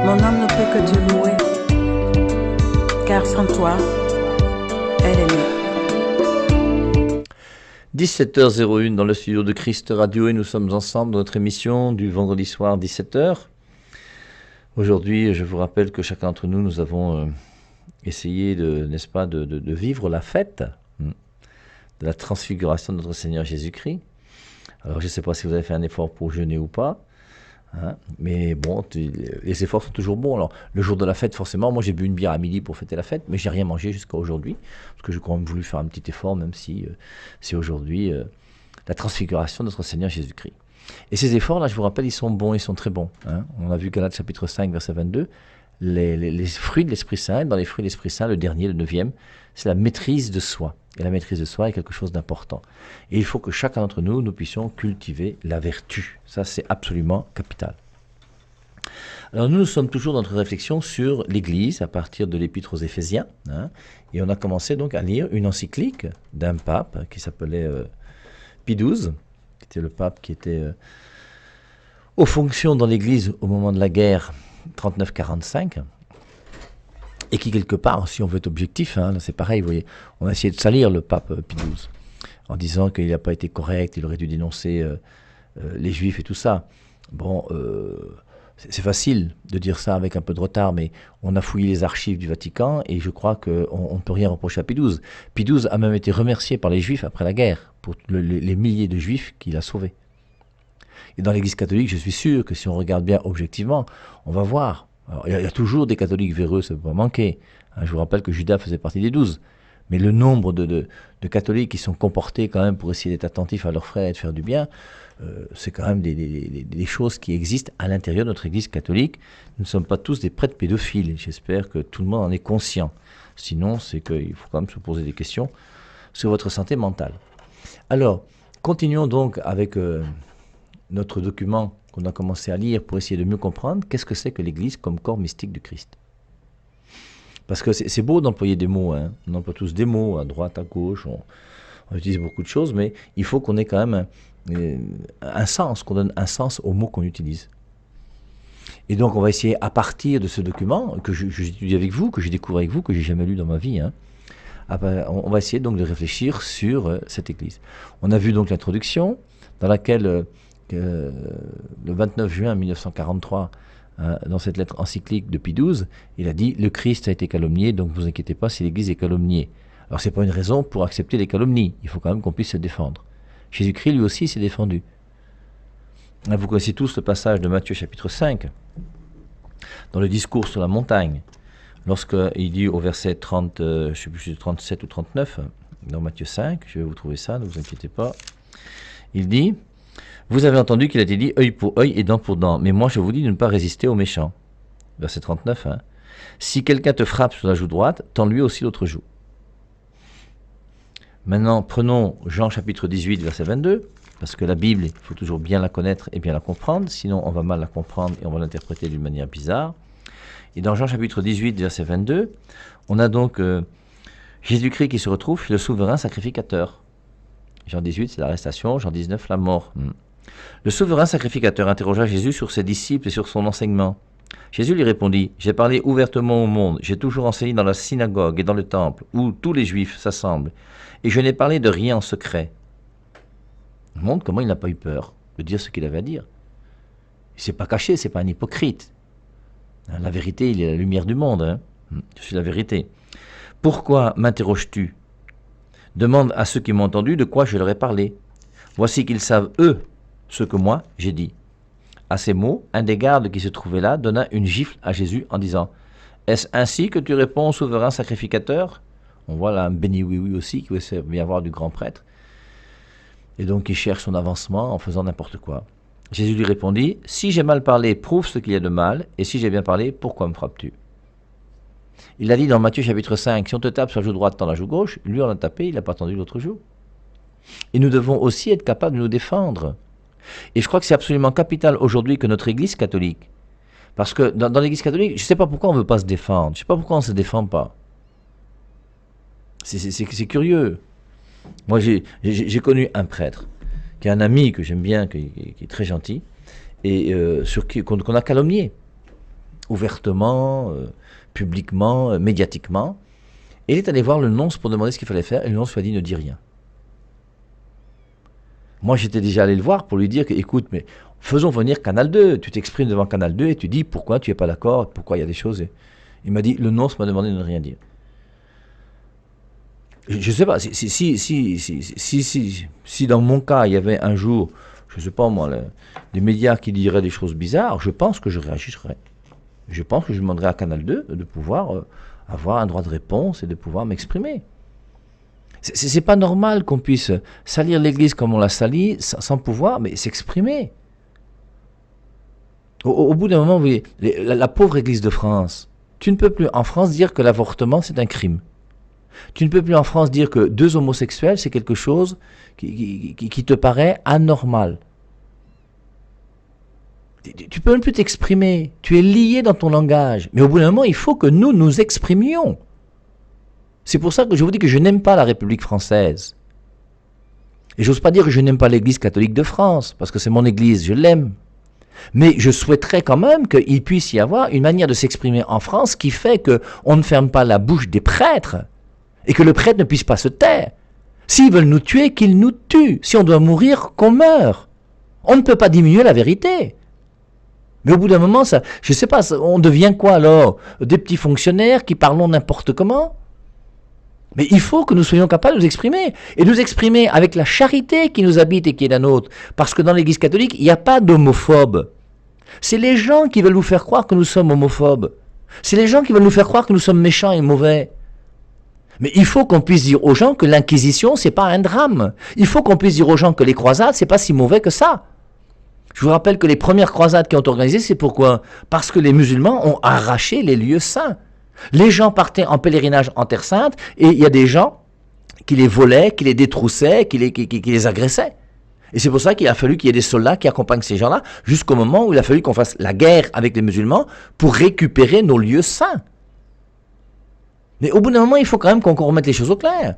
Mon âme ne peut que te louer, car sans toi, elle est née. 17h01 dans le studio de Christ Radio et nous sommes ensemble dans notre émission du vendredi soir 17h. Aujourd'hui, je vous rappelle que chacun d'entre nous, nous avons essayé n'est-ce pas, de vivre la fête de la transfiguration de notre Seigneur Jésus-Christ. Alors je ne sais pas si vous avez fait un effort pour jeûner ou pas. Hein, mais bon, les efforts sont toujours bons. Alors, le jour de la fête, forcément, moi j'ai bu une bière à midi pour fêter la fête, mais j'ai rien mangé jusqu'à aujourd'hui, parce que j'ai quand même voulu faire un petit effort, même si c'est aujourd'hui la transfiguration de notre Seigneur Jésus-Christ. Et ces efforts-là, je vous rappelle, ils sont bons, ils sont très bons. Hein. On a vu Galates chapitre 5, verset 22, les fruits de l'Esprit Saint, dans les fruits de l'Esprit Saint, le dernier, le 9e, c'est la maîtrise de soi. Et la maîtrise de soi est quelque chose d'important. Et il faut que chacun d'entre nous, nous puissions cultiver la vertu. Ça, c'est absolument capital. Alors nous sommes toujours dans notre réflexion sur l'Église à partir de l'Épître aux Éphésiens. Hein, et on a commencé donc à lire une encyclique d'un pape qui s'appelait Pie XII, qui était le pape qui était aux fonctions dans l'Église au moment de la guerre 39-45. Et qui, quelque part, si on veut être objectif, hein, c'est pareil, vous voyez, on a essayé de salir le pape Pie XII, en disant qu'il n'a pas été correct, il aurait dû dénoncer les Juifs et tout ça. Bon, c'est facile de dire ça avec un peu de retard, mais on a fouillé les archives du Vatican, et je crois qu'on ne peut rien reprocher à Pie XII. Pie XII a même été remercié par les Juifs après la guerre, pour les milliers de Juifs qu'il a sauvés. Et dans l'Église catholique, je suis sûr que si on regarde bien objectivement, on va voir. Alors, il y a toujours des catholiques véreux, ça ne peut pas manquer. Hein, je vous rappelle que Judas faisait partie des 12. Mais le nombre de catholiques qui sont comportés quand même pour essayer d'être attentifs à leurs frères et de faire du bien, c'est quand même des choses qui existent à l'intérieur de notre Église catholique. Nous ne sommes pas tous des prêtres pédophiles. J'espère que tout le monde en est conscient. Sinon, c'est qu'il faut quand même se poser des questions sur votre santé mentale. Alors, continuons donc avec notre document qu'on a commencé à lire pour essayer de mieux comprendre qu'est-ce que c'est que l'Église comme corps mystique du Christ. Parce que c'est beau d'employer des mots, hein. On emploie tous des mots à droite, à gauche, on utilise beaucoup de choses, mais il faut qu'on ait quand même un sens, qu'on donne un sens aux mots qu'on utilise. Et donc on va essayer à partir de ce document que j'étudie avec vous, que je découvre avec vous, que j'ai jamais lu dans ma vie, hein, on va essayer donc de réfléchir sur cette Église. On a vu donc l'introduction dans laquelle le 29 juin 1943, dans cette lettre encyclique de Pie XII, il a dit « Le Christ a été calomnié, donc ne vous inquiétez pas si l'Église est calomniée. » Alors ce n'est pas une raison pour accepter les calomnies, il faut quand même qu'on puisse se défendre. Jésus-Christ lui aussi s'est défendu. Vous connaissez tous le passage de Matthieu chapitre 5, dans le discours sur la montagne, lorsqu'il dit au verset 30, je ne sais plus si c'est 37 ou 39, dans Matthieu 5, je vais vous trouver ça, ne vous inquiétez pas, il dit « Vous avez entendu qu'il a été dit œil pour œil et dent pour dent, mais moi je vous dis de ne pas résister aux méchants. » Verset 39, hein. « Si quelqu'un te frappe sur la joue droite, tends-lui aussi l'autre joue. » Maintenant, prenons Jean chapitre 18, verset 22, parce que la Bible, il faut toujours bien la connaître et bien la comprendre, sinon on va mal la comprendre et on va l'interpréter d'une manière bizarre. Et dans Jean chapitre 18, verset 22, on a donc Jésus-Christ qui se retrouve chez le souverain sacrificateur. Jean 18, c'est l'arrestation, Jean 19, la mort. Le souverain sacrificateur interrogea Jésus sur ses disciples et sur son enseignement. Jésus lui répondit « J'ai parlé ouvertement au monde, j'ai toujours enseigné dans la synagogue et dans le temple, où tous les Juifs s'assemblent, et je n'ai parlé de rien en secret. » Il montre comment il n'a pas eu peur de dire ce qu'il avait à dire. Il ne s'est pas caché, ce n'est pas un hypocrite. La vérité, il est la lumière du monde. Hein. Je suis la vérité. « Pourquoi m'interroges-tu ? Demande à ceux qui m'ont entendu de quoi je leur ai parlé. Voici qu'ils savent, eux, ce que moi j'ai dit. » À ces mots, un des gardes qui se trouvait là donna une gifle à Jésus en disant « Est-ce ainsi que tu réponds au souverain sacrificateur ?» On voit là un béni oui-oui aussi qui veut bien avoir du grand prêtre. Et donc il cherche son avancement en faisant n'importe quoi. Jésus lui répondit « Si j'ai mal parlé, prouve ce qu'il y a de mal, et si j'ai bien parlé, pourquoi me frappes-tu » Il a dit dans Matthieu chapitre 5, si on te tape sur la joue droite, tends la joue gauche, lui on l'a tapé, il n'a pas tendu l'autre joue. Et nous devons aussi être capables de nous défendre. Et je crois que c'est absolument capital aujourd'hui que notre Église catholique, parce que dans l'Église catholique, je ne sais pas pourquoi on ne veut pas se défendre, je ne sais pas pourquoi on ne se défend pas. C'est curieux. Moi j'ai connu un prêtre, qui est un ami que j'aime bien, qui est très gentil, et qu'on a calomnié. ouvertement, publiquement, médiatiquement. Et il est allé voir le nonce pour demander ce qu'il fallait faire, et le nonce lui a dit ne dis rien. Moi j'étais déjà allé le voir pour lui dire que, écoute, mais faisons venir Canal 2, tu t'exprimes devant Canal 2 et tu dis pourquoi tu n'es pas d'accord, pourquoi il y a des choses. Et il m'a dit, le nonce m'a demandé de ne rien dire. Je ne sais pas, si dans mon cas il y avait un jour, je ne sais pas moi, des médias qui diraient des choses bizarres, je pense que je réagirais. Je pense que je demanderais à Canal 2 de pouvoir avoir un droit de réponse et de pouvoir m'exprimer. C'est pas normal qu'on puisse salir l'Église comme on l'a salie sans pouvoir mais s'exprimer. Au bout d'un moment, vous voyez, la pauvre Église de France, tu ne peux plus en France dire que l'avortement c'est un crime. Tu ne peux plus en France dire que 2 homosexuels c'est quelque chose qui te paraît anormal. Tu peux même plus t'exprimer, tu es lié dans ton langage. Mais au bout d'un moment, il faut que nous nous exprimions. C'est pour ça que je vous dis que je n'aime pas la République française. Et j'ose pas dire que je n'aime pas l'Église catholique de France, parce que c'est mon Église, je l'aime. Mais je souhaiterais quand même qu'il puisse y avoir une manière de s'exprimer en France qui fait qu'on ne ferme pas la bouche des prêtres et que le prêtre ne puisse pas se taire. S'ils veulent nous tuer, qu'ils nous tuent. Si on doit mourir, qu'on meure. On ne peut pas diminuer la vérité. Mais au bout d'un moment, ça, je ne sais pas, on devient quoi alors? Des petits fonctionnaires qui parlons n'importe comment? Mais il faut que nous soyons capables de nous exprimer. Et de nous exprimer avec la charité qui nous habite et qui est la nôtre. Parce que dans l'Église catholique, il n'y a pas d'homophobes. C'est les gens qui veulent nous faire croire que nous sommes homophobes. C'est les gens qui veulent nous faire croire que nous sommes méchants et mauvais. Mais il faut qu'on puisse dire aux gens que l'Inquisition, c'est pas un drame. Il faut qu'on puisse dire aux gens que les croisades, c'est pas si mauvais que ça. Je vous rappelle que les premières croisades qui ont organisé, c'est pourquoi? Parce que les musulmans ont arraché les lieux saints. Les gens partaient en pèlerinage en Terre Sainte et il y a des gens qui les volaient, qui les détroussaient, qui les agressaient. Et c'est pour ça qu'il a fallu qu'il y ait des soldats qui accompagnent ces gens-là jusqu'au moment où il a fallu qu'on fasse la guerre avec les musulmans pour récupérer nos lieux saints. Mais au bout d'un moment, il faut quand même qu'on remette les choses au clair.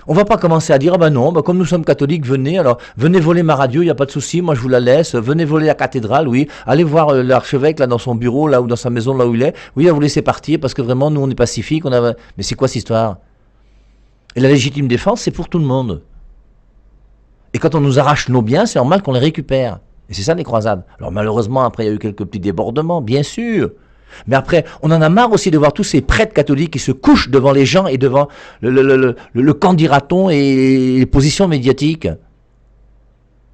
On ne va pas commencer à dire, ah ben non, ben comme nous sommes catholiques, venez, alors venez voler ma radio, il n'y a pas de souci, moi je vous la laisse, venez voler la cathédrale, oui, allez voir l'archevêque là dans son bureau, là ou dans sa maison, là où il est, oui, à vous laisser partir, parce que vraiment, nous on est pacifiques, mais c'est quoi cette histoire? Et la légitime défense, c'est pour tout le monde. Et quand on nous arrache nos biens, c'est normal qu'on les récupère. Et c'est ça les croisades. Alors malheureusement, après il y a eu quelques petits débordements, bien sûr. Mais après, on en a marre aussi de voir tous ces prêtres catholiques qui se couchent devant les gens et devant le candidaton et les positions médiatiques.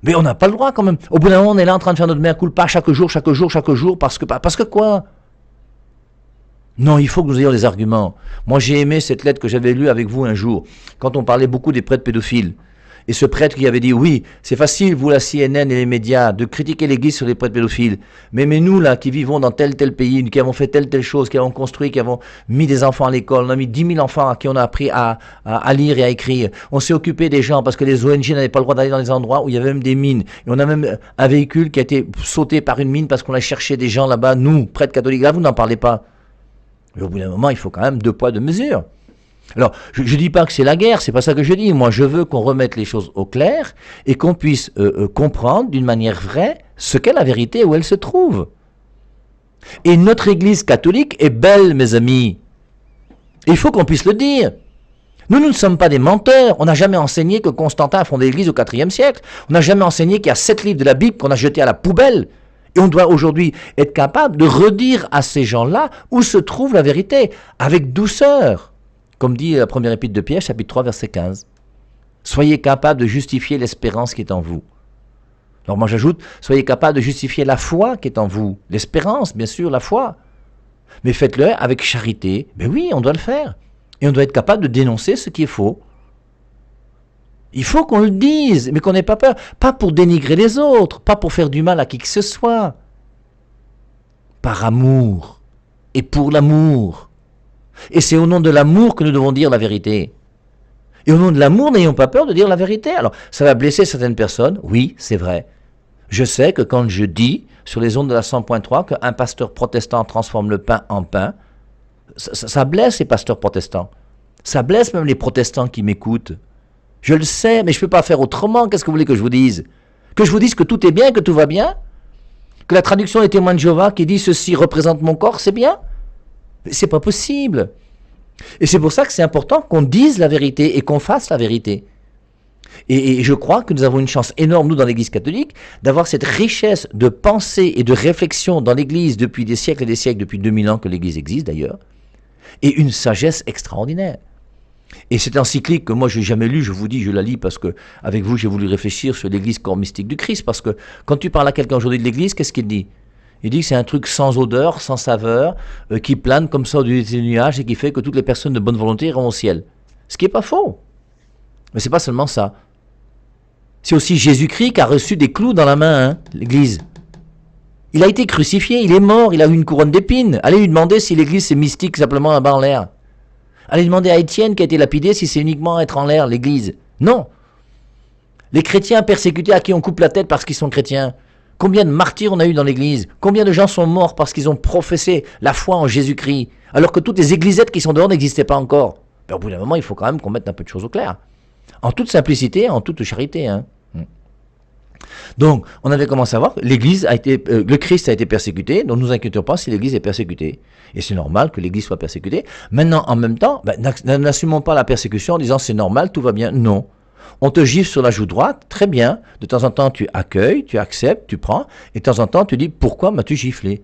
Mais on n'a pas le droit quand même. Au bout d'un moment, on est là en train de faire notre mea culpa chaque jour, parce que quoi? Non, il faut que nous ayons des arguments. Moi, j'ai aimé cette lettre que j'avais lue avec vous un jour, quand on parlait beaucoup des prêtres pédophiles. Et ce prêtre qui avait dit, oui, c'est facile, vous, la CNN et les médias, de critiquer l'Église sur les prêtres pédophiles. Mais nous, là, qui vivons dans tel pays, qui avons fait telle chose, qui avons construit, qui avons mis des enfants à l'école, on a mis 10 000 enfants à qui on a appris à lire et à écrire. On s'est occupé des gens parce que les ONG n'avaient pas le droit d'aller dans les endroits où il y avait même des mines. Et on a même un véhicule qui a été sauté par une mine parce qu'on a cherché des gens là-bas, nous, prêtres catholiques. Là, vous n'en parlez pas. Mais au bout d'un moment, il faut quand même 2 poids 2 mesures. Alors, je ne dis pas que c'est la guerre, c'est pas ça que je dis. Moi, je veux qu'on remette les choses au clair et qu'on puisse comprendre d'une manière vraie ce qu'est la vérité, où elle se trouve. Et notre Église catholique est belle, mes amis. Et il faut qu'on puisse le dire. Nous ne sommes pas des menteurs. On n'a jamais enseigné que Constantin a fondé l'Église au IVe siècle. On n'a jamais enseigné qu'il y a 7 livres de la Bible qu'on a jetés à la poubelle. Et on doit aujourd'hui être capable de redire à ces gens-là où se trouve la vérité, avec douceur. Comme dit la première épître de Pierre, chapitre 3, verset 15. Soyez capables de justifier l'espérance qui est en vous. Alors moi j'ajoute, soyez capables de justifier la foi qui est en vous. L'espérance, bien sûr, la foi. Mais faites-le avec charité. Mais oui, on doit le faire. Et on doit être capable de dénoncer ce qui est faux. Il faut qu'on le dise, mais qu'on n'ait pas peur. Pas pour dénigrer les autres, pas pour faire du mal à qui que ce soit. Par amour et pour l'amour. Et c'est au nom de l'amour que nous devons dire la vérité. Et au nom de l'amour, n'ayons pas peur de dire la vérité. Alors, ça va blesser certaines personnes, oui, c'est vrai. Je sais que quand je dis, sur les ondes de la 100.3, qu'un pasteur protestant transforme le pain en pain, ça blesse les pasteurs protestants. Ça blesse même les protestants qui m'écoutent. Je le sais, mais je ne peux pas faire autrement. Qu'est-ce que vous voulez que je vous dise? Que je vous dise que tout est bien, que tout va bien? Que la traduction des témoins de Jéhovah qui dit « Ceci représente mon corps », c'est bien? C'est pas possible. Et c'est pour ça que c'est important qu'on dise la vérité et qu'on fasse la vérité. Et je crois que nous avons une chance énorme, nous, dans l'Église catholique, d'avoir cette richesse de pensée et de réflexion dans l'Église depuis des siècles et des siècles, depuis 2000 ans que l'Église existe d'ailleurs, et une sagesse extraordinaire. Et cette encyclique que moi je n'ai jamais lue, je vous dis, je la lis parce que avec vous j'ai voulu réfléchir sur l'Église corps mystique du Christ, parce que quand tu parles à quelqu'un aujourd'hui de l'Église, qu'est-ce qu'il dit? Il dit que c'est un truc sans odeur, sans saveur, qui plane comme ça au-dessus des nuages et qui fait que toutes les personnes de bonne volonté iront au ciel. Ce qui n'est pas faux. Mais ce n'est pas seulement ça. C'est aussi Jésus-Christ qui a reçu des clous dans la main, hein, l'Église. Il a été crucifié, il est mort, il a eu une couronne d'épines. Allez lui demander si l'Église c'est mystique simplement là-bas en l'air. Allez demander à Étienne qui a été lapidé si c'est uniquement être en l'air, l'Église. Non. Les chrétiens persécutés à qui on coupe la tête parce qu'ils sont chrétiens. Combien de martyrs on a eu dans l'Église? Combien de gens sont morts parce qu'ils ont professé la foi en Jésus-Christ, alors que toutes les églisettes qui sont dehors n'existaient pas encore? Ben, au bout d'un moment, il faut quand même qu'on mette un peu de choses au clair. En toute simplicité, en toute charité. Hein. Donc, on avait commencé à voir que l'Église a été, le Christ a été persécuté, donc ne nous inquiétons pas si l'Église est persécutée. Et c'est normal que l'Église soit persécutée. Maintenant, en même temps, ben, n'assumons pas la persécution en disant c'est normal, tout va bien. Non. On te gifle sur la joue droite, très bien. De temps en temps, tu accueilles, tu acceptes, tu prends. Et de temps en temps, tu dis pourquoi m'as-tu giflé?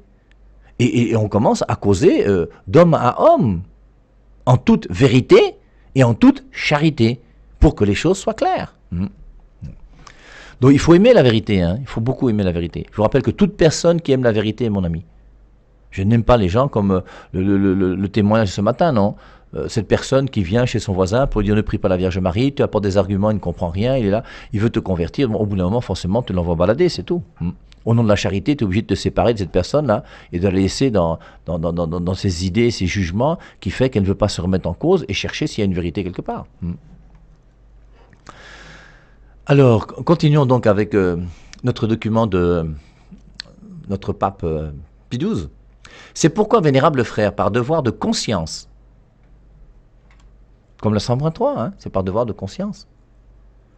Et on commence à causer d'homme à homme, en toute vérité et en toute charité, pour que les choses soient claires. Donc il faut aimer la vérité, hein. Il faut beaucoup aimer la vérité. Je vous rappelle que toute personne qui aime la vérité est mon ami. Je n'aime pas les gens comme le témoignage ce matin, non. Cette personne qui vient chez son voisin pour lui dire ne prie pas la Vierge Marie, tu apportes des arguments, il ne comprend rien, il est là, il veut te convertir, bon, au bout d'un moment forcément tu l'envoies balader, c'est tout. Au nom de la charité, tu es obligé de te séparer de cette personne-là et de la laisser dans ses idées, ses jugements, qui fait qu'elle ne veut pas se remettre en cause et chercher s'il y a une vérité quelque part. Alors, continuons donc avec notre document de notre pape Pie XII. C'est pourquoi, vénérable frère, par devoir de conscience, comme le 123, hein, c'est par devoir de conscience.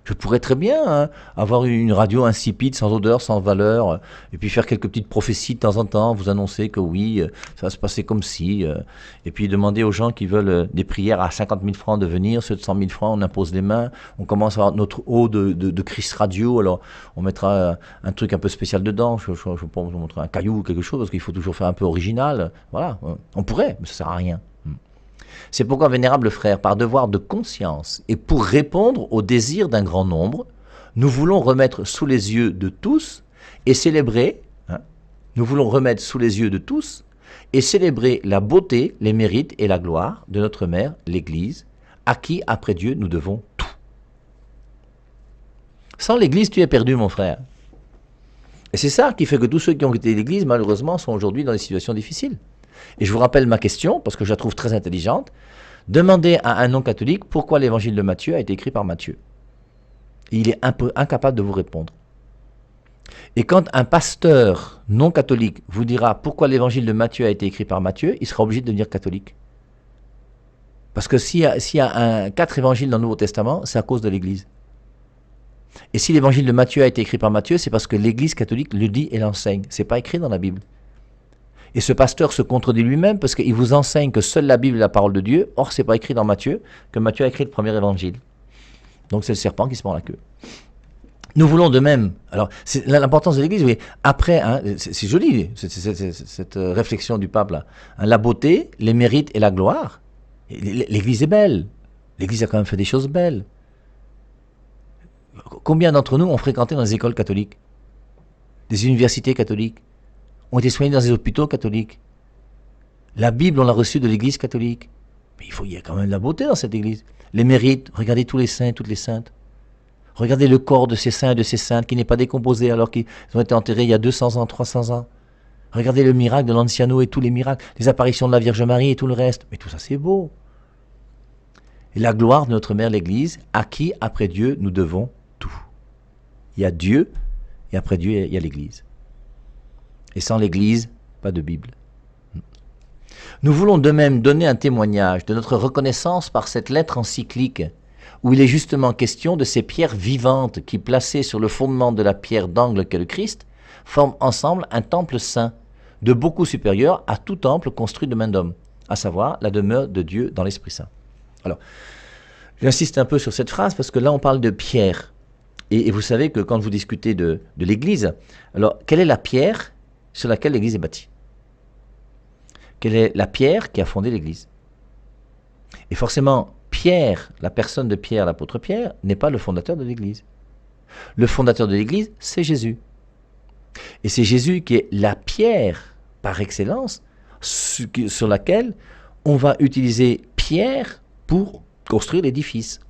Je pourrais très bien avoir une radio insipide, sans odeur, sans valeur, et puis faire quelques petites prophéties de temps en temps, vous annoncer que oui, ça va se passer comme si, et puis demander aux gens qui veulent des prières à 50 000 francs de venir, ceux de 100 000 francs, on impose les mains, on commence à avoir notre eau de Christ Radio, alors on mettra un truc un peu spécial dedans, je peux vous montrer un caillou ou quelque chose, parce qu'il faut toujours faire un peu original, voilà, on pourrait, mais ça sert à rien. C'est pourquoi, vénérable frère, par devoir de conscience et pour répondre aux désirs d'un grand nombre, nous voulons remettre sous les yeux de tous et célébrer, nous voulons remettre sous les yeux de tous et célébrer la beauté, les mérites et la gloire de notre mère, l'Église, à qui, après Dieu, nous devons tout. Sans l'Église, tu es perdu, mon frère. Et c'est ça qui fait que tous ceux qui ont quitté l'Église, malheureusement, sont aujourd'hui dans des situations difficiles. Et je vous rappelle ma question, parce que je la trouve très intelligente. Demandez à un non-catholique pourquoi l'évangile de Matthieu a été écrit par Matthieu. Et il est incapable de vous répondre. Et quand un pasteur non-catholique vous dira pourquoi l'évangile de Matthieu a été écrit par Matthieu, il sera obligé de devenir catholique. Parce que s'il y a 4 évangiles dans le Nouveau Testament, c'est à cause de l'Église. Et si l'évangile de Matthieu a été écrit par Matthieu, c'est parce que l'Église catholique le dit et l'enseigne. Ce n'est pas écrit dans la Bible. Et ce pasteur se contredit lui-même parce qu'il vous enseigne que seule la Bible est la parole de Dieu. Or, ce n'est pas écrit dans Matthieu que Matthieu a écrit le premier évangile. Donc c'est le serpent qui se mord la queue. Nous voulons de même. Alors, c'est l'importance de l'Église, oui. Après, hein, c'est joli, cette réflexion du pape là. Hein, la beauté, les mérites et la gloire. L'Église est belle. L'Église a quand même fait des choses belles. Combien d'entre nous ont fréquenté dans des écoles catholiques, des universités catholiques, ont été soignés dans des hôpitaux catholiques. La Bible, on l'a reçue de l'Église catholique. Mais il y a quand même de la beauté dans cette Église. Les mérites, regardez tous les saints, toutes les saintes. Regardez le corps de ces saints et de ces saintes qui n'est pas décomposé alors qu'ils ont été enterrés il y a 200 ans, 300 ans. Regardez le miracle de l'Anciano et tous les miracles, les apparitions de la Vierge Marie et tout le reste. Mais tout ça, c'est beau. Et la gloire de notre mère l'Église, à qui, après Dieu, nous devons tout. Il y a Dieu, et après Dieu, il y a l'Église. Et sans l'Église, pas de Bible. Nous voulons de même donner un témoignage de notre reconnaissance par cette lettre encyclique, où il est justement question de ces pierres vivantes qui, placées sur le fondement de la pierre d'angle qu'est le Christ, forment ensemble un temple saint, de beaucoup supérieur à tout temple construit de main d'homme, à savoir la demeure de Dieu dans l'Esprit Saint. Alors, j'insiste un peu sur cette phrase parce que là on parle de pierre. Et vous savez que quand vous discutez de l'Église, alors quelle est la pierre sur laquelle l'Église est bâtie? Quelle est la pierre qui a fondé l'Église? Et forcément, Pierre, la personne de Pierre, l'apôtre Pierre, n'est pas le fondateur de l'Église. Le fondateur de l'Église, c'est Jésus. Et c'est Jésus qui est la pierre par excellence sur laquelle on va utiliser pierre pour construire l'édifice.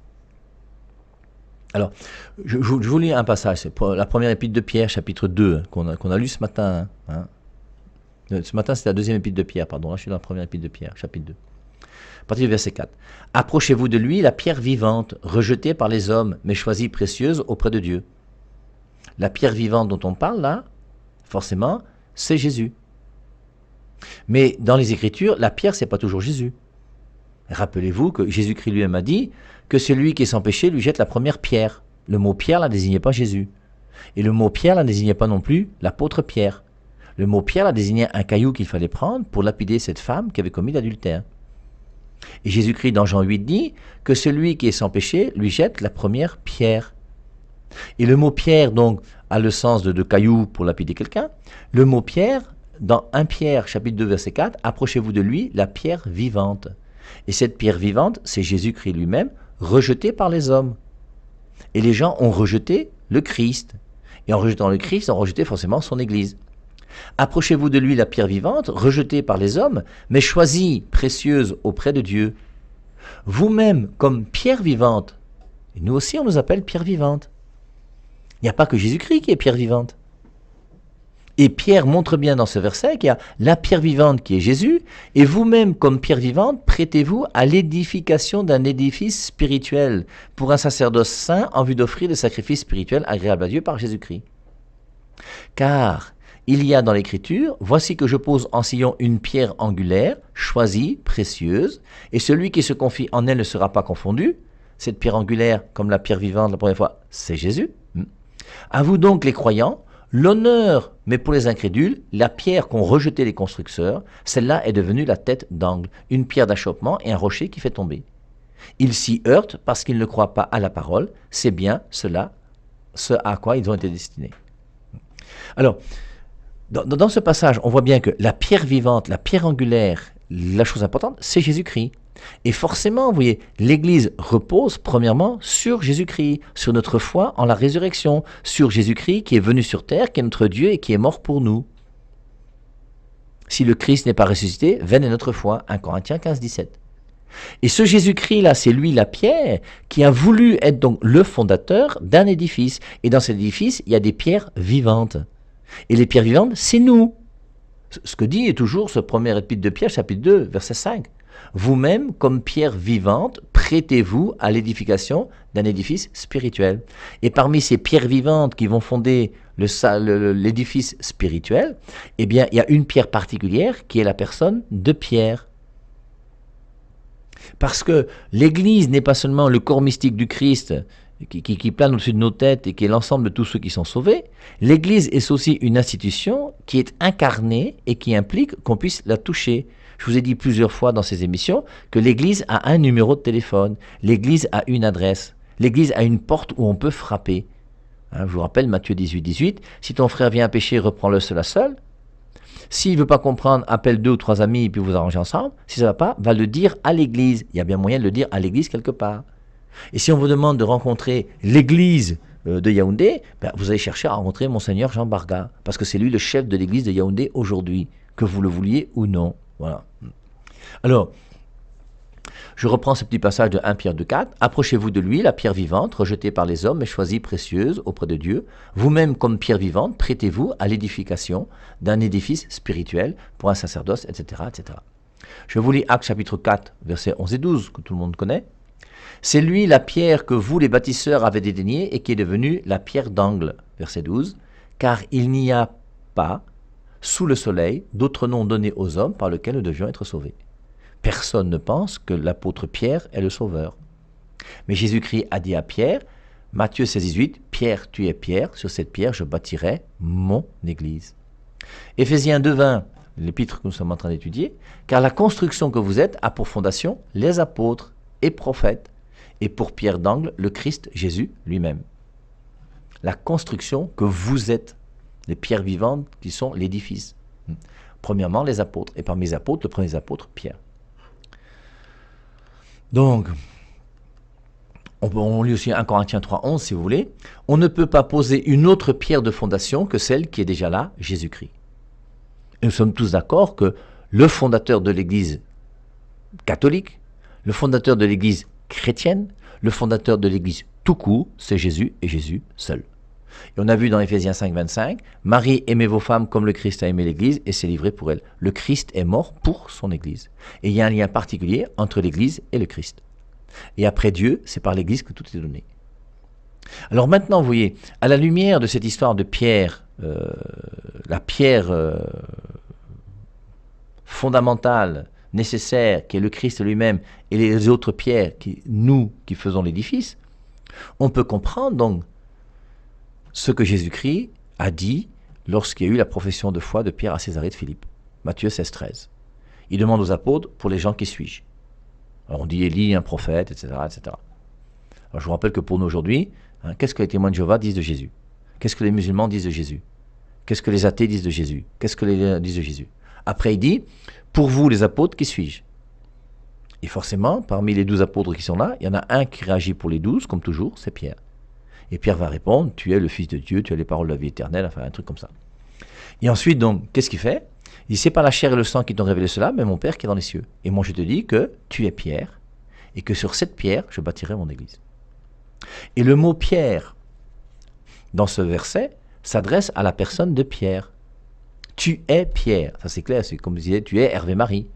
Alors, je vous lis un passage, c'est la première épître de Pierre, chapitre 2, qu'on a lu ce matin. Hein. Ce matin, c'est la deuxième épître de Pierre, pardon, là je suis dans la première épître de Pierre, chapitre 2. À partir du verset 4. « Approchez-vous de lui, la pierre vivante, rejetée par les hommes, mais choisie précieuse auprès de Dieu. » La pierre vivante dont on parle là, forcément, c'est Jésus. Mais dans les Écritures, la pierre, c'est pas toujours Jésus. Rappelez-vous que Jésus-Christ lui-même a dit que celui qui est sans péché lui jette la première pierre. Le mot pierre là désignait pas Jésus. Et le mot pierre là désignait pas non plus l'apôtre Pierre. Le mot pierre là désignait un caillou qu'il fallait prendre pour lapider cette femme qui avait commis l'adultère. Et Jésus-Christ dans Jean 8 dit que celui qui est sans péché lui jette la première pierre. Et le mot pierre donc a le sens de caillou pour lapider quelqu'un. Le mot pierre, dans 1 Pierre chapitre 2 verset 4, approchez-vous de lui la pierre vivante. Et cette pierre vivante, c'est Jésus-Christ lui-même, rejeté par les hommes. Et les gens ont rejeté le Christ. Et en rejetant le Christ, ils ont rejeté forcément son Église. Approchez-vous de lui la pierre vivante, rejetée par les hommes, mais choisie, précieuse auprès de Dieu. Vous-même, comme pierre vivante, et nous aussi on nous appelle pierre vivante. Il n'y a pas que Jésus-Christ qui est pierre vivante. Et Pierre montre bien dans ce verset qu'il y a la pierre vivante qui est Jésus, et vous-même, comme pierre vivante, prêtez-vous à l'édification d'un édifice spirituel pour un sacerdoce saint en vue d'offrir des sacrifices spirituels agréables à Dieu par Jésus-Christ. Car il y a dans l'Écriture, voici que je pose en Sion une pierre angulaire, choisie, précieuse, et celui qui se confie en elle ne sera pas confondu. Cette pierre angulaire, comme la pierre vivante la première fois, c'est Jésus. À vous donc les croyants, l'honneur, mais pour les incrédules, la pierre qu'ont rejetée les constructeurs, celle-là est devenue la tête d'angle, une pierre d'achoppement et un rocher qui fait tomber. Ils s'y heurtent parce qu'ils ne croient pas à la parole, c'est bien cela, ce à quoi ils ont été destinés. Alors, dans ce passage, on voit bien que la pierre vivante, la pierre angulaire, la chose importante, c'est Jésus-Christ. Et forcément, vous voyez, l'Église repose premièrement sur Jésus-Christ, sur notre foi en la résurrection, sur Jésus-Christ qui est venu sur terre, qui est notre Dieu et qui est mort pour nous. Si le Christ n'est pas ressuscité, vaine est notre foi. 1 Corinthiens 15, 17. Et ce Jésus-Christ-là, c'est lui la pierre qui a voulu être donc le fondateur d'un édifice. Et dans cet édifice, il y a des pierres vivantes. Et les pierres vivantes, c'est nous. Ce que dit toujours ce premier épître de Pierre, chapitre 2, verset 5. Vous-même, comme pierre vivante, prêtez-vous à l'édification d'un édifice spirituel. Et parmi ces pierres vivantes qui vont fonder l'édifice spirituel, eh bien, il y a une pierre particulière qui est la personne de Pierre. Parce que l'Église n'est pas seulement le corps mystique du Christ qui plane au-dessus de nos têtes et qui est l'ensemble de tous ceux qui sont sauvés, l'Église est aussi une institution qui est incarnée et qui implique qu'on puisse la toucher. Je vous ai dit plusieurs fois dans ces émissions que l'Église a un numéro de téléphone, l'Église a une adresse, l'Église a une porte où on peut frapper. Je vous rappelle Matthieu 18, 18, si ton frère vient à pécher, reprends-le seul à seul. S'il ne veut pas comprendre, appelle 2 ou 3 amis et puis vous arrangez ensemble. Si ça ne va pas, va le dire à l'Église. Il y a bien moyen de le dire à l'Église quelque part. Et si on vous demande de rencontrer l'Église de Yaoundé, vous allez chercher à rencontrer Monseigneur Jean Barga, parce que c'est lui le chef de l'Église de Yaoundé aujourd'hui, que vous le vouliez ou non. Voilà. Alors, je reprends ce petit passage de 1 Pierre 2,4. Approchez-vous de lui, la pierre vivante, rejetée par les hommes, mais choisie précieuse auprès de Dieu. Vous-même, comme pierre vivante, prêtez-vous à l'édification d'un édifice spirituel pour un sacerdoce, etc., etc. Je vous lis Actes chapitre 4, versets 11 et 12, que tout le monde connaît. C'est lui la pierre que vous, les bâtisseurs, avez dédaignée et qui est devenue la pierre d'angle, verset 12. Car il n'y a pas, sous le soleil, d'autre nom donné aux hommes par lequel nous devions être sauvés. Personne ne pense que l'apôtre Pierre est le sauveur. Mais Jésus-Christ a dit à Pierre, Matthieu 16, 18, Pierre, tu es Pierre, sur cette pierre je bâtirai mon église. Éphésiens 2, 20, l'épître que nous sommes en train d'étudier, car la construction que vous êtes a pour fondation les apôtres et prophètes, et pour pierre d'angle le Christ Jésus lui-même. La construction que vous êtes, les pierres vivantes qui sont l'édifice. Premièrement, les apôtres, et parmi les apôtres, le premier apôtre, Pierre. Donc, on lit aussi 1 Corinthiens 3, 11, si vous voulez. On ne peut pas poser une autre pierre de fondation que celle qui est déjà là, Jésus-Christ. Et nous sommes tous d'accord que le fondateur de l'Église catholique, le fondateur de l'Église chrétienne, le fondateur de l'Église tout court, c'est Jésus et Jésus seul. Et on a vu dans Éphésiens 5, 25, Marie, aimez vos femmes comme le Christ a aimé l'Église et s'est livré pour elle. Le Christ est mort pour son Église. Et il y a un lien particulier entre l'Église et le Christ. Et après Dieu, c'est par l'Église que tout est donné. Alors maintenant, vous voyez, à la lumière de cette histoire de Pierre, la pierre fondamentale, nécessaire, qui est le Christ lui-même, et les autres pierres, nous qui faisons l'édifice, on peut comprendre donc ce que Jésus-Christ a dit lorsqu'il y a eu la profession de foi de Pierre à Césarée de Philippe. Matthieu 16, 13. Il demande aux apôtres, pour les gens qui suis-je. Alors on dit Élie, un prophète, etc., etc. Alors je vous rappelle que pour nous aujourd'hui, qu'est-ce que les témoins de Jéhovah disent de Jésus? Qu'est-ce que les musulmans disent de Jésus? Qu'est-ce que les athées disent de Jésus? Qu'est-ce que les disent de Jésus? Après il dit, pour vous les apôtres, qui suis-je? Et forcément, parmi les 12 apôtres qui sont là, il y en a un qui réagit pour les 12, comme toujours, c'est Pierre. Et Pierre va répondre, tu es le Fils de Dieu, tu as les paroles de la vie éternelle, enfin un truc comme ça. Et ensuite, donc, qu'est-ce qu'il fait? Il dit, c'est pas la chair et le sang qui t'ont révélé cela, mais mon Père qui est dans les cieux. Et moi je te dis que tu es Pierre, et que sur cette pierre, je bâtirai mon église. Et le mot Pierre, dans ce verset, s'adresse à la personne de Pierre. Tu es Pierre, ça c'est clair, c'est comme je disais, tu es Hervé Marie,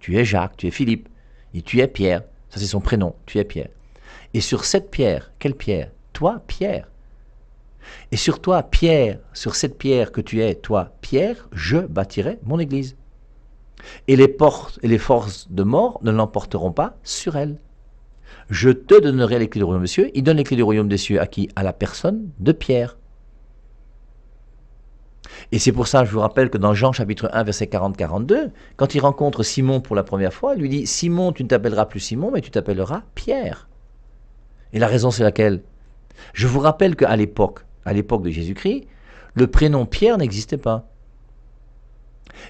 tu es Jacques, tu es Philippe, et tu es Pierre, ça c'est son prénom, tu es Pierre. Et sur cette pierre, quelle pierre? Toi, Pierre. Et sur toi, Pierre, sur cette pierre que tu es, toi, Pierre, je bâtirai mon église. Et les portes et les forces de mort ne l'emporteront pas sur elle. Je te donnerai les clés du royaume des cieux. Il donne les clés du royaume des cieux à qui? À la personne de Pierre. Et c'est pour ça, je vous rappelle que dans Jean chapitre 1, verset 40-42, quand il rencontre Simon pour la première fois, il lui dit, Simon, tu ne t'appelleras plus Simon, mais tu t'appelleras Pierre. Et la raison, c'est laquelle? Je vous rappelle qu'à l'époque de Jésus-Christ, le prénom Pierre n'existait pas.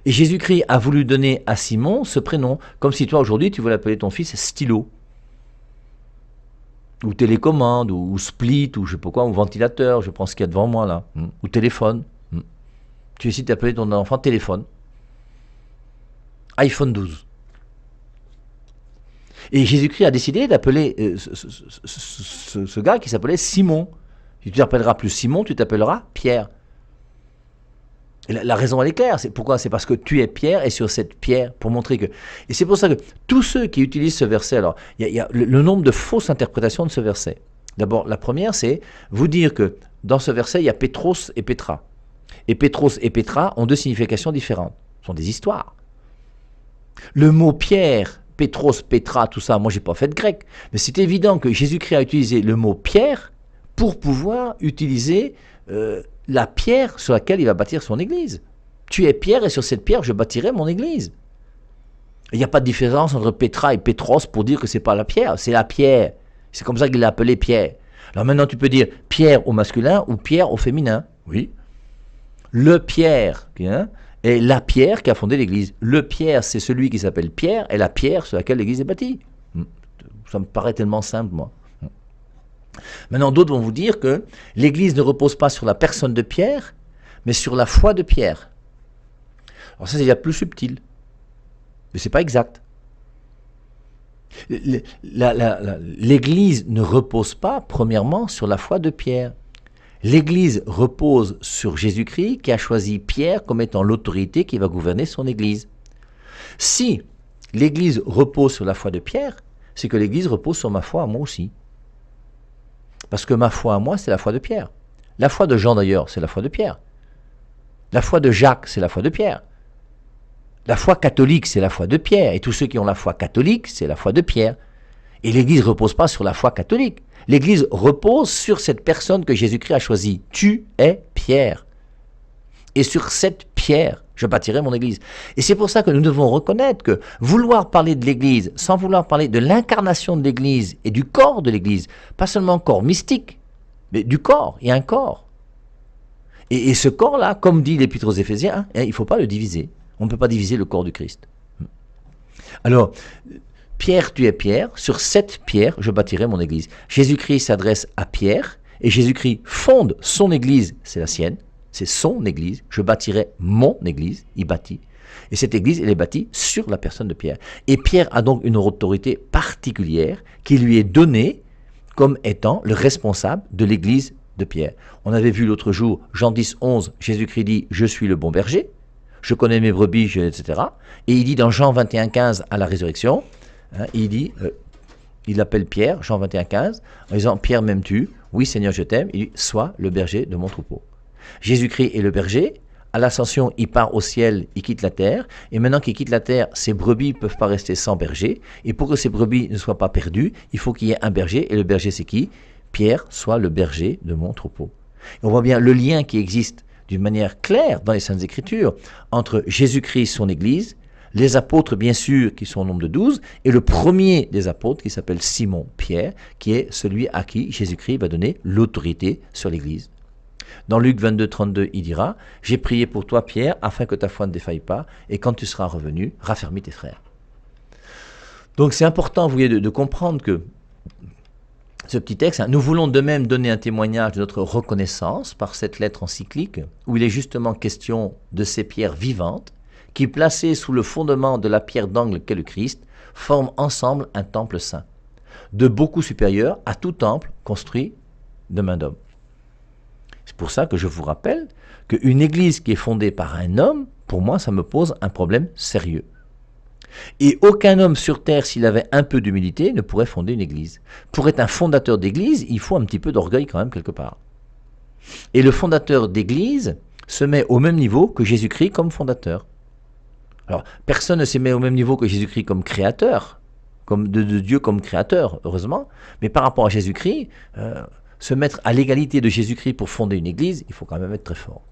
Et Jésus-Christ a voulu donner à Simon ce prénom, comme si toi aujourd'hui tu voulais appeler ton fils Stylo, ou télécommande, ou split, ou je sais pas quoi, ou ventilateur, je prends ce qu'il y a devant moi là, ou téléphone. Tu décides d'appeler ton enfant téléphone. iPhone 12. Et Jésus-Christ a décidé d'appeler ce gars qui s'appelait Simon. Si tu t'appelleras plus Simon, tu t'appelleras Pierre. Et la raison, elle est claire. C'est pourquoi? C'est parce que tu es Pierre, et sur cette pierre, pour montrer que... Et c'est pour ça que tous ceux qui utilisent ce verset, alors, il y a le nombre de fausses interprétations de ce verset. D'abord, la première, c'est vous dire que dans ce verset, il y a Pétros et Pétra. Et Pétros et Pétra ont deux significations différentes. Ce sont des histoires. Le mot Pierre, Pétros, Pétra, tout ça, moi, j'ai pas fait de grec. Mais c'est évident que Jésus-Christ a utilisé le mot Pierre pour pouvoir utiliser... la pierre sur laquelle il va bâtir son église. Tu es Pierre et sur cette pierre je bâtirai mon église. Il n'y a pas de différence entre Pétra et Pétros pour dire que c'est pas la pierre, c'est la pierre. C'est comme ça qu'il l'a appelé Pierre. Alors maintenant tu peux dire Pierre au masculin ou Pierre au féminin. Oui. Le Pierre est la pierre qui a fondé l'église. Le Pierre c'est celui qui s'appelle Pierre et la pierre sur laquelle l'église est bâtie. Ça me paraît tellement simple moi. Maintenant, d'autres vont vous dire que l'Église ne repose pas sur la personne de Pierre, mais sur la foi de Pierre. Alors ça, c'est déjà plus subtil, mais ce n'est pas exact. L'Église ne repose pas, premièrement, sur la foi de Pierre. L'Église repose sur Jésus-Christ, qui a choisi Pierre comme étant l'autorité qui va gouverner son Église. Si l'Église repose sur la foi de Pierre, c'est que l'Église repose sur ma foi à moi aussi. Parce que ma foi à moi, c'est la foi de Pierre. La foi de Jean d'ailleurs, c'est la foi de Pierre. La foi de Jacques, c'est la foi de Pierre. La foi catholique, c'est la foi de Pierre. Et tous ceux qui ont la foi catholique, c'est la foi de Pierre. Et l'Église ne repose pas sur la foi catholique. L'Église repose sur cette personne que Jésus-Christ a choisie. Tu es Pierre. Et sur cette pierre, je bâtirai mon Église. Et c'est pour ça que nous devons reconnaître que vouloir parler de l'Église, sans vouloir parler de l'incarnation de l'Église et du corps de l'Église, pas seulement corps mystique, mais du corps, il y a un corps. Et ce corps-là, comme dit l'Épître aux Éphésiens, il ne faut pas le diviser. On ne peut pas diviser le corps du Christ. Alors, Pierre, tu es Pierre, sur cette pierre, je bâtirai mon Église. Jésus-Christ s'adresse à Pierre, et Jésus-Christ fonde son Église, c'est la sienne, c'est son Église, je bâtirai mon Église, il bâtit. Et cette Église, elle est bâtie sur la personne de Pierre. Et Pierre a donc une autorité particulière qui lui est donnée comme étant le responsable de l'Église de Pierre. On avait vu l'autre jour, Jean 10, 11, Jésus-Christ dit « Je suis le bon berger, je connais mes brebis, etc. » Et il dit dans Jean 21, 15 à la résurrection, il dit, il appelle Pierre, Jean 21, 15, en disant « Pierre, m'aimes-tu ? Oui, Seigneur, je t'aime. » Il dit « Sois le berger de mon troupeau. » Jésus-Christ est le berger. À l'ascension, il part au ciel, il quitte la terre. Et maintenant qu'il quitte la terre, ses brebis ne peuvent pas rester sans berger. Et pour que ces brebis ne soient pas perdues, il faut qu'il y ait un berger. Et le berger, c'est qui ? Pierre, soit le berger de mon troupeau. Et on voit bien le lien qui existe d'une manière claire dans les Saintes Écritures entre Jésus-Christ, son Église, les apôtres, bien sûr, qui sont au nombre de 12, et le premier des apôtres, qui s'appelle Simon Pierre, qui est celui à qui Jésus-Christ va donner l'autorité sur l'Église. Dans Luc 22, 32, il dira « J'ai prié pour toi, Pierre, afin que ta foi ne défaille pas, et quand tu seras revenu, raffermis tes frères. » Donc c'est important, vous voyez, de comprendre que ce petit texte, nous voulons de même donner un témoignage de notre reconnaissance par cette lettre encyclique, où il est justement question de ces pierres vivantes, qui, placées sous le fondement de la pierre d'angle qu'est le Christ, forment ensemble un temple saint, de beaucoup supérieur à tout temple construit de main d'homme. C'est pour ça que je vous rappelle qu'une église qui est fondée par un homme, pour moi, ça me pose un problème sérieux. Et aucun homme sur terre, s'il avait un peu d'humilité, ne pourrait fonder une église. Pour être un fondateur d'église, il faut un petit peu d'orgueil quand même quelque part. Et le fondateur d'église se met au même niveau que Jésus-Christ comme fondateur. Alors, personne ne se met au même niveau que Jésus-Christ comme créateur, comme de Dieu comme créateur, heureusement, mais par rapport à Jésus-Christ, se mettre à l'égalité de Jésus-Christ pour fonder une église, il faut quand même être très fort.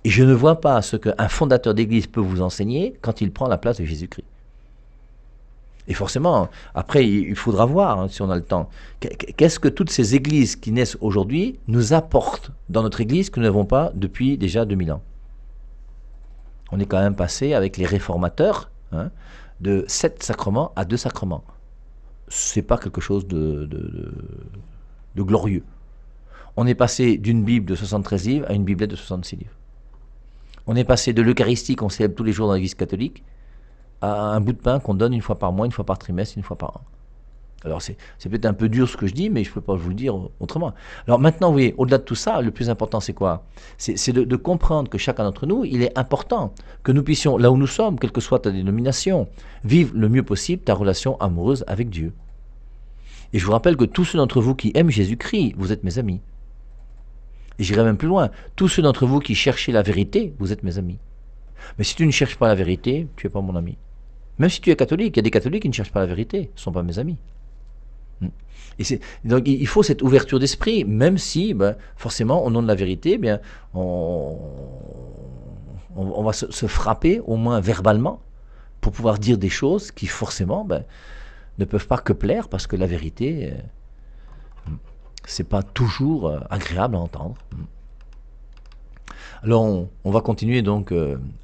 Et je ne vois pas ce qu'un fondateur d'église peut vous enseigner quand il prend la place de Jésus-Christ. Et forcément, après, il faudra voir, si on a le temps, qu'est-ce que toutes ces églises qui naissent aujourd'hui nous apportent dans notre église que nous n'avons pas depuis déjà 2000 ans. On est quand même passé avec les réformateurs de 7 sacrements à 2 sacrements. C'est pas quelque chose de glorieux. On est passé d'une Bible de 73 livres à une Biblette de 66 livres. On est passé de l'Eucharistie qu'on célèbre tous les jours dans l'Église catholique à un bout de pain qu'on donne une fois par mois, une fois par trimestre, une fois par an. Alors c'est peut-être un peu dur ce que je dis, mais je ne peux pas vous le dire autrement. Alors maintenant, vous voyez, au-delà de tout ça, le plus important c'est quoi? C'est de comprendre que chacun d'entre nous, il est important que nous puissions, là où nous sommes, quelle que soit ta dénomination, vivre le mieux possible ta relation amoureuse avec Dieu. Et je vous rappelle que tous ceux d'entre vous qui aiment Jésus-Christ, vous êtes mes amis. Et j'irai même plus loin, tous ceux d'entre vous qui cherchez la vérité, vous êtes mes amis. Mais si tu ne cherches pas la vérité, tu n'es pas mon ami. Même si tu es catholique, il y a des catholiques qui ne cherchent pas la vérité, ce ne sont pas mes amis. Et donc il faut cette ouverture d'esprit, même si, forcément, au nom de la vérité, on va se frapper, au moins verbalement, pour pouvoir dire des choses qui, forcément, ne peuvent pas que plaire, parce que la vérité, c'est pas toujours agréable à entendre. Alors, on va continuer donc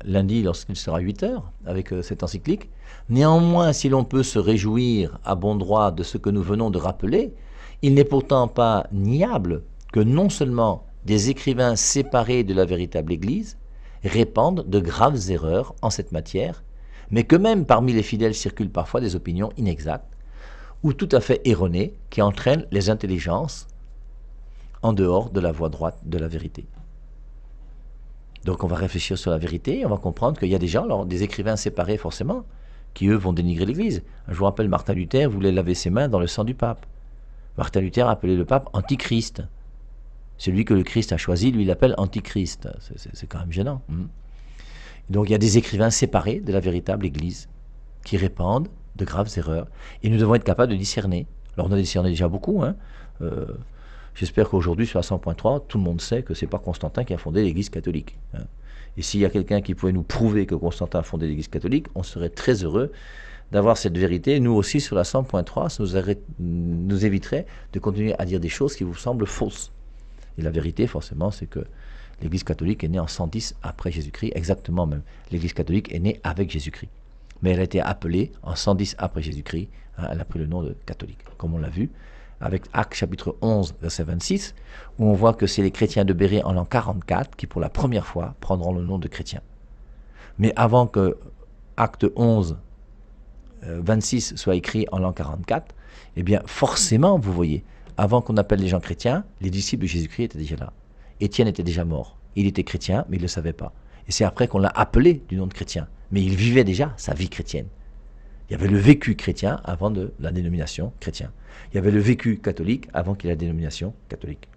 lundi, lorsqu'il sera 8h, avec cette encyclique. Néanmoins, si l'on peut se réjouir à bon droit de ce que nous venons de rappeler, il n'est pourtant pas niable que non seulement des écrivains séparés de la véritable Église répandent de graves erreurs en cette matière, mais que même parmi les fidèles circulent parfois des opinions inexactes ou tout à fait erronées qui entraînent les intelligences en dehors de la voie droite de la vérité. Donc on va réfléchir sur la vérité, et on va comprendre qu'il y a des gens, alors, des écrivains séparés forcément, qui eux vont dénigrer l'Église. Je vous rappelle, Martin Luther voulait laver ses mains dans le sang du pape. Martin Luther appelait le pape Antichrist. Celui que le Christ a choisi, lui, il l'appelle Antichrist. C'est quand même gênant. Donc il y a des écrivains séparés de la véritable Église, qui répandent de graves erreurs. Et nous devons être capables de discerner. Alors on a discerné déjà beaucoup. J'espère qu'aujourd'hui, sur la 100.3, tout le monde sait que ce n'est pas Constantin qui a fondé l'Église catholique. Et s'il y a quelqu'un qui pouvait nous prouver que Constantin a fondé l'Église catholique, on serait très heureux d'avoir cette vérité. Nous aussi, sur la 100.3, ça nous éviterait de continuer à dire des choses qui vous semblent fausses. Et la vérité, forcément, c'est que l'Église catholique est née en 110 après Jésus-Christ, exactement même. L'Église catholique est née avec Jésus-Christ. Mais elle a été appelée en 110 après Jésus-Christ, elle a pris le nom de catholique, comme on l'a vu, avec Actes chapitre 11, verset 26, où on voit que c'est les chrétiens de Bérée en l'an 44 qui, pour la première fois, prendront le nom de chrétiens. Mais avant que Acte 11, 26 soit écrit en l'an 44, eh bien, forcément, vous voyez, avant qu'on appelle les gens chrétiens, les disciples de Jésus-Christ étaient déjà là. Étienne était déjà mort. Il était chrétien, mais il ne le savait pas. Et c'est après qu'on l'a appelé du nom de chrétien. Mais il vivait déjà sa vie chrétienne. Il y avait le vécu chrétien avant de la dénomination chrétien. Il y avait le vécu catholique avant qu'il y ait la dénomination catholique.